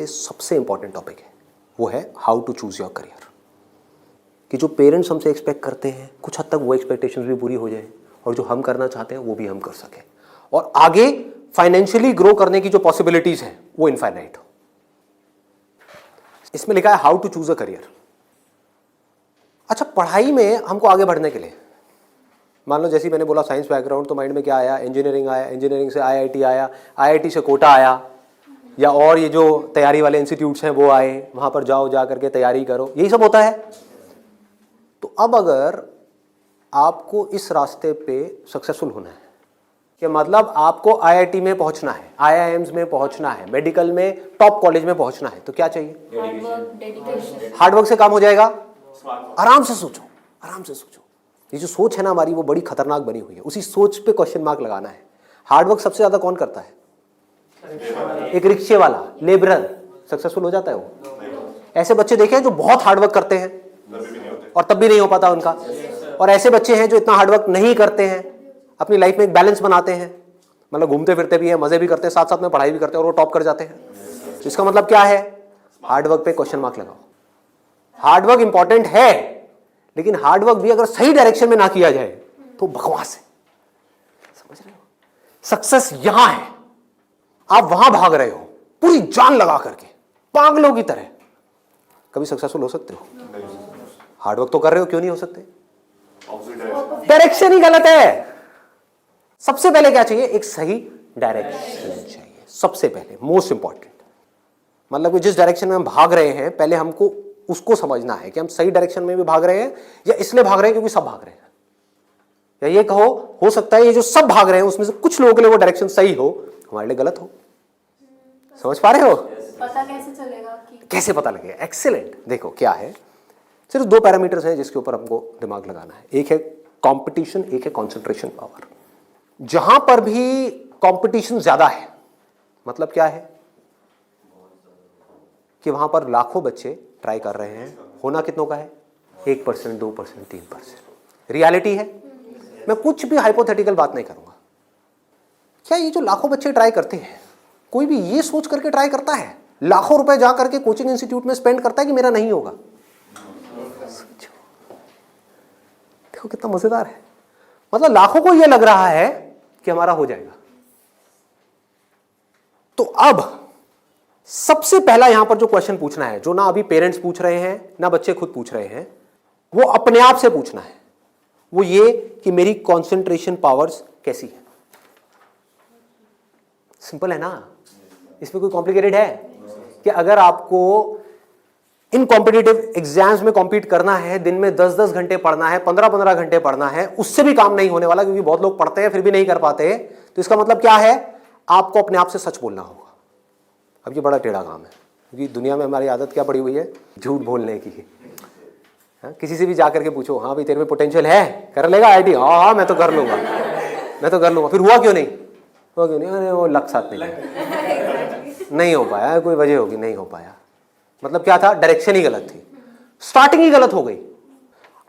ये सबसे important topic है, वो है how to choose your career. कि जो पेरेंट्स हमसे एक्सपेक्ट करते हैं कुछ हद तक वो एक्सपेक्टेशंस भी पूरी हो जाए और जो हम करना चाहते हैं वो भी हम कर सकें और आगे फाइनेंशियली ग्रो करने की जो पॉसिबिलिटीज हैं वो इनफाइनाइट हो। इसमें लिखा है how to choose a career. अच्छा, पढ़ाई में हमको आगे बढ़ने के लिए मान लो जैसे मैंने बोला साइंस बैकग्राउंड, तो माइंड में क्या आया? इंजीनियरिंग आया, इंजीनियरिंग से आईआईटी आया, आईआईटी से कोटा आया, या और ये जो तैयारी वाले इंस्टीट्यूट्स हैं वो आए, वहां पर जाओ, जा करके तैयारी करो, यही सब होता है। तो अब अगर आपको इस रास्ते पे सक्सेसफुल होना है कि मतलब आपको आईआईटी में पहुंचना है, आईआईएम्स में पहुंचना है, मेडिकल में टॉप कॉलेज में पहुंचना है, तो क्या चाहिए? हार्डवर्क से काम हो जाएगा। आराम से सोचो, आराम से सोचो। ये जो सोच है ना हमारी, वो बड़ी खतरनाक बनी हुई है। उसी सोच पे क्वेश्चन मार्क लगाना है। हार्डवर्क सबसे ज्यादा कौन करता है? एक रिक्शे वाला, लेबरर सक्सेसफुल हो जाता है वो। ऐसे बच्चे देखे हैं जो बहुत हार्डवर्क करते हैं और तब भी नहीं हो पाता उनका, और ऐसे बच्चे हैं जो इतना हार्डवर्क नहीं करते हैं, अपनी लाइफ में एक बैलेंस बनाते हैं, मतलब घूमते फिरते भी हैं, मजे भी करते हैं, साथ साथ में पढ़ाई भी करते हैं और वो टॉप कर जाते हैं। तो इसका मतलब क्या है? हार्डवर्क पे क्वेश्चन मार्क लगाओ। हार्डवर्क इंपॉर्टेंट है, लेकिन हार्डवर्क भी अगर सही डायरेक्शन में ना किया जाए तो बकवास है। समझ रहे हो? सक्सेस यहां है, आप वहां भाग रहे हो पूरी जान लगा करके पागलों की तरह, कभी सक्सेसफुल हो सकते हो? हार्डवर्क तो कर रहे हो, क्यों नहीं हो सकते? डायरेक्शन ही गलत है। सबसे पहले क्या चाहिए? एक सही डायरेक्शन चाहिए, सबसे पहले, मोस्ट इंपॉर्टेंट। मतलब कि जिस डायरेक्शन में हम भाग रहे हैं पहले हमको उसको समझना है कि हम सही डायरेक्शन में भी भाग रहे हैं या इसलिए भाग रहे हैं क्योंकि सब भाग रहे हैं, या ये कहो हो सकता है ये जो सब भाग रहे हैं उसमें से कुछ लोगों के लिए वो डायरेक्शन सही हो, हमारे लिए गलत हो। समझ पा रहे हो? पता कैसे चलेगा कि कैसे पता लगेगा? एक्सीलेंट। देखो क्या है, सिर्फ दो पैरामीटर्स हैं जिसके ऊपर हमको दिमाग लगाना है। एक है कंपटीशन, एक है कंसंट्रेशन पावर। जहां पर भी कंपटीशन ज्यादा है, मतलब क्या है कि वहां पर लाखों बच्चे ट्राई कर रहे हैं, होना कितनों का है? 1%, 2%, 3%। रियलिटी है। मैं कुछ भी हाइपोथेटिकल बात नहीं करूंगा। क्या ये जो लाखों बच्चे ट्राई करते हैं, कोई भी ये सोच करके ट्राई करता है? लाखों रुपए जा करके कोचिंग इंस्टीट्यूट में स्पेंड करता है कि मेरा नहीं होगा? देखो कितना मजेदार है। मतलब लाखों को यह लग रहा है कि हमारा हो जाएगा। तो अब सबसे पहला यहां पर जो क्वेश्चन पूछना है, जो ना अभी पेरेंट्स पूछ रहे हैं ना बच्चे खुद पूछ रहे हैं, वो अपने आप से पूछना है, वो ये कि मेरी कंसंट्रेशन पावर्स कैसी है। सिंपल है ना? इसमें कोई कॉम्प्लिकेटेड है? कि अगर आपको इन कॉम्पिटिटिव एग्जाम्स में कॉम्पीट करना है, दिन में 10-10 घंटे पढ़ना है, 15-15 घंटे पढ़ना है, उससे भी काम नहीं होने वाला, क्योंकि बहुत लोग पढ़ते हैं फिर भी नहीं कर पाते। तो इसका मतलब क्या है? आपको अपने आप से सच बोलना होगा। अब ये बड़ा टेढ़ा काम है, क्योंकि दुनिया में हमारी आदत क्या पड़ी हुई है? झूठ बोलने की। हाँ, किसी से भी जाकर के पूछो, हाँ भाई तेरे में पोटेंशियल है, कर लेगा आईटी? हाँ मैं तो कर लूंगा, मैं तो कर लूंगा। फिर हुआ क्यों नहीं? हुआ क्यों नहीं? अरे वो लक साथ नहीं हो पाया, कोई वजह होगी, नहीं हो पाया। मतलब क्या था? डायरेक्शन ही गलत थी, स्टार्टिंग ही गलत हो गई।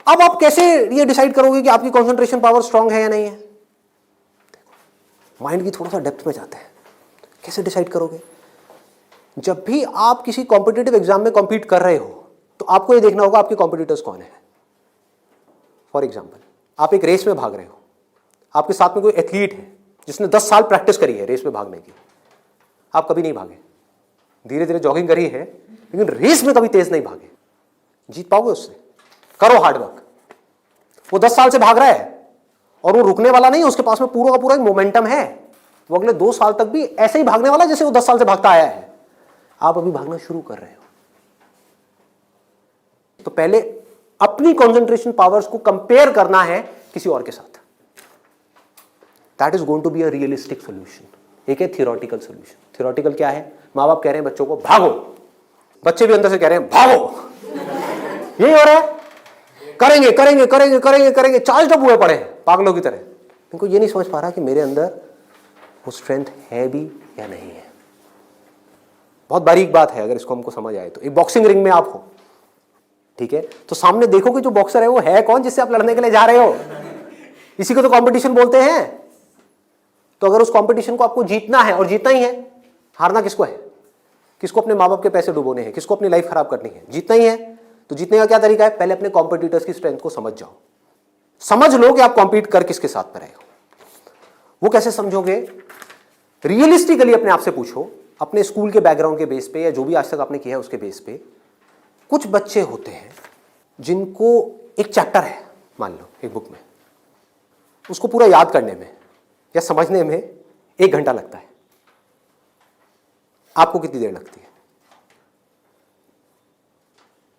अब आप कैसे ये डिसाइड करोगे कि आपकी कंसंट्रेशन पावर स्ट्रांग है या नहीं है? माइंड की थोड़ा सा डेप्थ में जाते हैं। कैसे डिसाइड करोगे? जब भी आप किसी कॉम्पिटिटिव एग्जाम में कॉम्पीट कर रहे हो तो आपको ये देखना होगा आपके कॉम्पिटिटर्स कौन है। फॉर एग्जाम्पल, आप एक रेस में भाग रहे हो, आपके साथ में कोई एथलीट है जिसने 10 साल प्रैक्टिस करी है रेस में भागने की। आप कभी नहीं भागे, धीरे धीरे जॉगिंग करी है, लेकिन रेस में कभी तेज नहीं भागे। जीत पाओगे उससे? करो हार्डवर्क। वो 10 साल से भाग रहा है और वो रुकने वाला नहीं है, उसके पास में पूरा का पूरा एक मोमेंटम है। वो अगले 2 साल तक भी ऐसे ही भागने वाला है जैसे वो 10 साल से भागता आया है। आप अभी भागना शुरू कर रहे हो, तो पहले अपनी कंसंट्रेशन पावर्स को कंपेयर करना है किसी और के साथ। That is going to be a realistic solution. एक है थियोरेटिकल सोल्यूशन। थियोरेटिकल क्या है? माँ बाप कह रहे हैं बच्चों को भागो, बच्चे भी अंदर से कह रहे हैं भागो। यही हो रहा है, करेंगे करेंगे करेंगे करेंगे करेंगे, चार्ज अप हुए पड़े पागलों की तरह। इनको ये नहीं समझ पा रहा कि मेरे अंदर वो स्ट्रेंथ है भी या नहीं है। बहुत बारीक बात है, अगर इसको हमको समझ आए तो। एक बॉक्सिंग रिंग में आप हो, ठीक है, तो सामने देखो कि जो बॉक्सर है वो है कौन जिससे आप लड़ने के लिए जा रहे हो। इसी को तो कंपटीशन बोलते हैं। तो अगर उस कंपटीशन को आपको जीतना है, और जीतना ही है, हारना किसको है? किसको अपने माँ बाप के पैसे डुबोने हैं, किसको अपनी लाइफ खराब करनी है, जीतना ही है। तो जीतने का क्या तरीका है, पहले अपने कॉम्पिटिटर्स की स्ट्रेंथ को समझ जाओ, समझ लो कि आप कॉम्पीट कर किसके साथ में रहे हो। वो कैसे समझोगे, रियलिस्टिकली अपने आप से पूछो, अपने स्कूल के बैकग्राउंड के बेस पे या जो भी आज तक आपने किया है उसके बेस पे। कुछ बच्चे होते हैं जिनको एक चैप्टर है, मान लो एक बुक में, उसको पूरा याद करने में या समझने में 1 घंटा लगता है। आपको कितनी देर लगती है?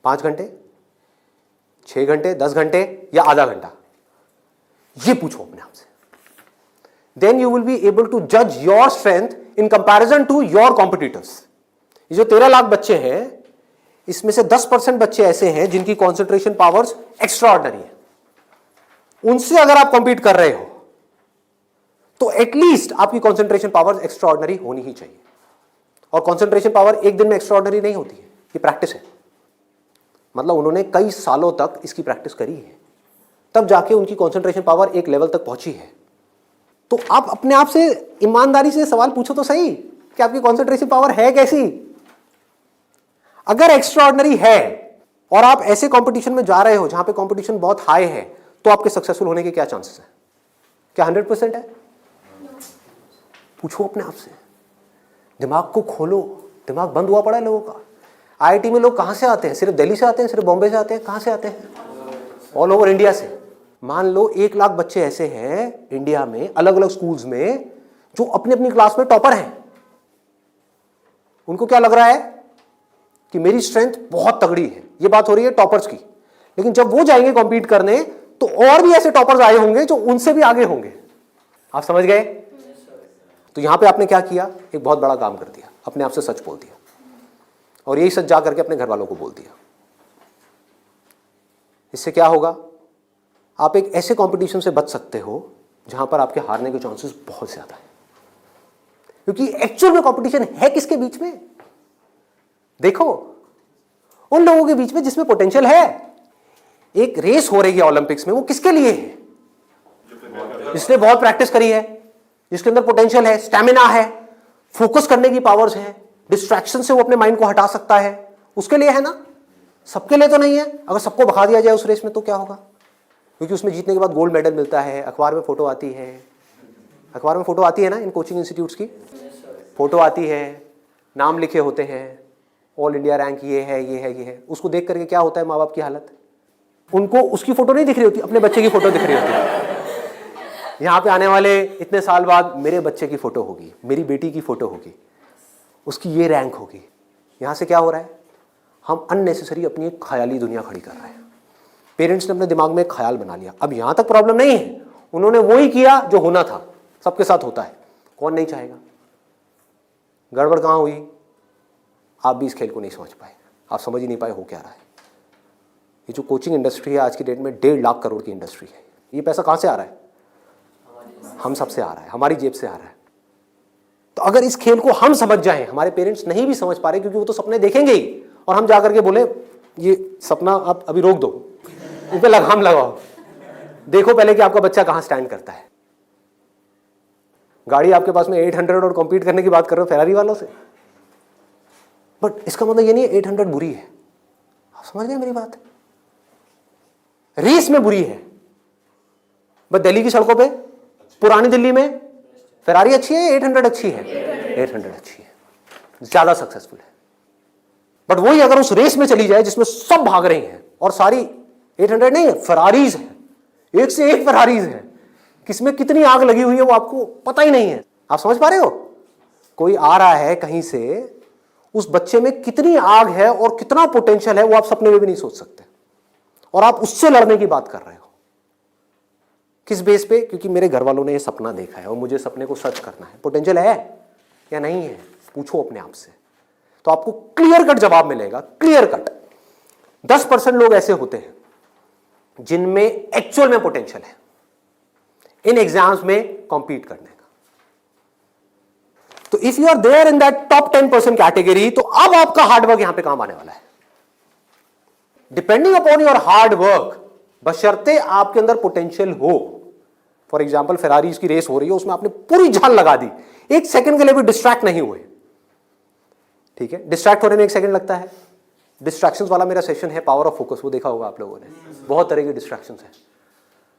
5 घंटे, 6 घंटे, 10 घंटे या आधा घंटा? ये पूछो अपने आप से। Then you will be able to जज your strength in comparison to your competitors. ये जो 13 लाख बच्चे हैं, इसमें से 10% बच्चे ऐसे हैं जिनकी कॉन्सेंट्रेशन पावर्स एक्स्ट्रा ऑर्डिनरी है। उनसे अगर आप कॉम्पीट कर रहे हो तो एटलीस्ट आपकी कॉन्सेंट्रेशन पावर्स एक्स्ट्रा ऑर्डिनरी होनी ही चाहिए। और कॉन्सेंट्रेशन पावर एक दिन में एक्स्ट्रा ऑर्डिनरी नहीं होती है, ये प्रैक्टिस है। मतलब उन्होंने कई सालों तक इसकी प्रैक्टिस करी है, तब जाके उनकी कॉन्सेंट्रेशन पावर एक लेवल तक पहुंची है। तो आप अपने आप से ईमानदारी से सवाल पूछो तो सही कि आपकी कॉन्सेंट्रेशन पावर है कैसी। अगर एक्स्ट्रा ऑर्डिनरी है और आप ऐसे कंपटीशन में जा रहे हो जहां पे कंपटीशन बहुत हाई है, तो आपके सक्सेसफुल होने के क्या चांसेस हैं? क्या 100% है? पूछो अपने आप से, दिमाग को खोलो। दिमाग बंद हुआ पड़ा है लोगों का। आईआईटी में लोग कहां से आते हैं? सिर्फ दिल्ली से आते हैं, सिर्फ बॉम्बे से आते हैं? कहां से आते हैं? ऑल ओवर इंडिया से। मान लो 1 लाख बच्चे ऐसे हैं इंडिया में, अलग अलग स्कूल्स में, जो अपनी अपनी क्लास में टॉपर हैं। उनको क्या लग रहा है कि मेरी स्ट्रेंथ बहुत तगड़ी है। ये बात हो रही है टॉपर्स की। लेकिन जब वो जाएंगे कॉम्पीट करने, तो और भी ऐसे टॉपर्स आए होंगे जो उनसे भी आगे होंगे। आप समझ गए? तो यहां पे आपने क्या किया, एक बहुत बड़ा काम कर दिया, अपने आप से सच बोल दिया, और यही सच जा करके अपने घर वालों को बोल दिया। इससे क्या होगा, आप एक ऐसे कंपटीशन से बच सकते हो जहां पर आपके हारने के चांसेस बहुत ज्यादा है। क्योंकि एक्चुअल में कंपटीशन है किसके बीच में? देखो, उन लोगों के बीच में जिसमें पोटेंशियल है। एक रेस हो रही है ओलंपिक्स में, वो किसके लिए है? जिसने बहुत प्रैक्टिस करी है, जिसके अंदर पोटेंशियल है, स्टैमिना है, फोकस करने की पावर्स है, डिस्ट्रैक्शन से वो अपने माइंड को हटा सकता है, उसके लिए है ना। सबके लिए तो नहीं है। अगर सबको भगा दिया जाए उस रेस में तो क्या होगा? क्योंकि उसमें जीतने के बाद गोल्ड मेडल मिलता है, अखबार में फोटो आती है। अखबार में फोटो आती है ना, इन कोचिंग इंस्टीट्यूट्स की फोटो आती है, नाम लिखे होते हैं, ऑल इंडिया रैंक ये है, ये है, ये है। उसको देख करके क्या होता है माँ बाप की हालत? उनको उसकी फोटो नहीं दिख रही होती, अपने बच्चे की फोटो दिख रही होती है। यहाँ पे आने वाले इतने साल बाद मेरे बच्चे की फोटो होगी, मेरी बेटी की फोटो होगी, उसकी ये रैंक होगी। यहाँ से क्या हो रहा है, हम अननेसेसरी अपनी एक ख्याली दुनिया खड़ी कर रहे हैं। पेरेंट्स ने अपने दिमाग में एक ख्याल बना लिया। अब यहाँ तक प्रॉब्लम नहीं है, उन्होंने वही किया जो होना था, सबके साथ होता है, कौन नहीं चाहेगा। गड़बड़ कहाँ हुई, आप भी इस खेल को नहीं समझ पाए, आप समझ ही नहीं पाए हो क्या रहा है। ये जो कोचिंग इंडस्ट्री है आज की डेट में 1.5 लाख करोड़ की इंडस्ट्री है। ये पैसा कहाँ से आ रहा है? हम सबसे आ रहा है, हमारी जेब से आ रहा है। तो अगर इस खेल को हम समझ जाएं, हमारे पेरेंट्स नहीं भी समझ पा रहे क्योंकि वो तो सपने देखेंगे ही, और हम जाकर के बोले ये सपना आप अभी रोक दो, उस पर लगाम लगाओ, देखो पहले कि आपका बच्चा कहां स्टैंड करता है। गाड़ी आपके पास में 800 और कॉम्पीट करने की बात कर रहे हो फेरारी वालों से, बट इसका मतलब ये नहीं है 800 बुरी है। आप समझ गए मेरी बात? रेस में बुरी है, बट दिल्ली की सड़कों पे, पुरानी दिल्ली में फेरारी अच्छी है, 800 अच्छी है, 800 अच्छी है, ज्यादा सक्सेसफुल है। बट वही अगर उस रेस में चली जाए जिसमें सब भाग रहे हैं और सारी 800 नहीं है, फरारीज है, एक से एक फरारीज है, किसमें कितनी आग लगी हुई है वो आपको पता ही नहीं है। आप समझ पा रहे हो? कोई आ रहा है कहीं से, उस बच्चे में कितनी आग है और कितना पोटेंशियल है वो आप सपने में भी नहीं सोच सकते, और आप उससे लड़ने की बात कर रहे हो। किस बेस पे? क्योंकि मेरे घर वालों ने ये सपना देखा है और मुझे सपने को सच करना है। पोटेंशियल है या नहीं है, पूछो अपने आप से, तो आपको क्लियर कट जवाब मिलेगा। Clear cut. 10% लोग ऐसे होते हैं जिनमें एक्चुअल में पोटेंशियल है इन एग्जाम्स में कॉम्पीट करने का। तो if you are there in that top 10% category, तो अब आपका हार्डवर्क यहां पे काम आने वाला है। Depending upon your hard work, बशर्ते आपके अंदर पोटेंशियल हो। फॉर एग्जाम्पल फेरारीज की रेस हो रही है, उसमें आपने पूरी जान लगा दी, एक सेकंड के लिए भी डिस्ट्रैक्ट नहीं हुए, ठीक है, डिस्ट्रैक्ट होने में 1 सेकंड लगता है। डिस्ट्रैक्शंस वाला मेरा सेशन है पावर ऑफ फोकस, वो देखा होगा आप लोगों ने, बहुत तरह की डिस्ट्रैक्शंस हैं।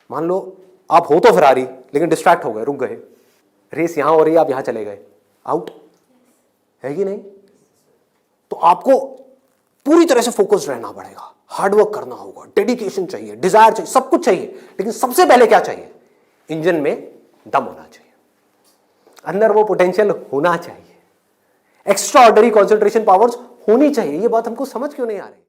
मान लो आप हो तो फरारी लेकिन डिस्ट्रैक्ट हो गए, रुक गए, रेस यहां हो रही है, आप यहां चले गए, आउट है कि नहीं? तो आपको पूरी तरह से फोकस्ड रहना पड़ेगा, हार्डवर्क करना होगा, डेडिकेशन चाहिए, डिजायर चाहिए, सब कुछ चाहिए। लेकिन सबसे पहले क्या चाहिए? इंजन में दम होना चाहिए, अंदर वो पोटेंशियल होना चाहिए, एक्स्ट्रा ऑर्डिनरी कॉन्सेंट्रेशन पावर्स होनी चाहिए। ये बात हमको समझ क्यों नहीं आ रही?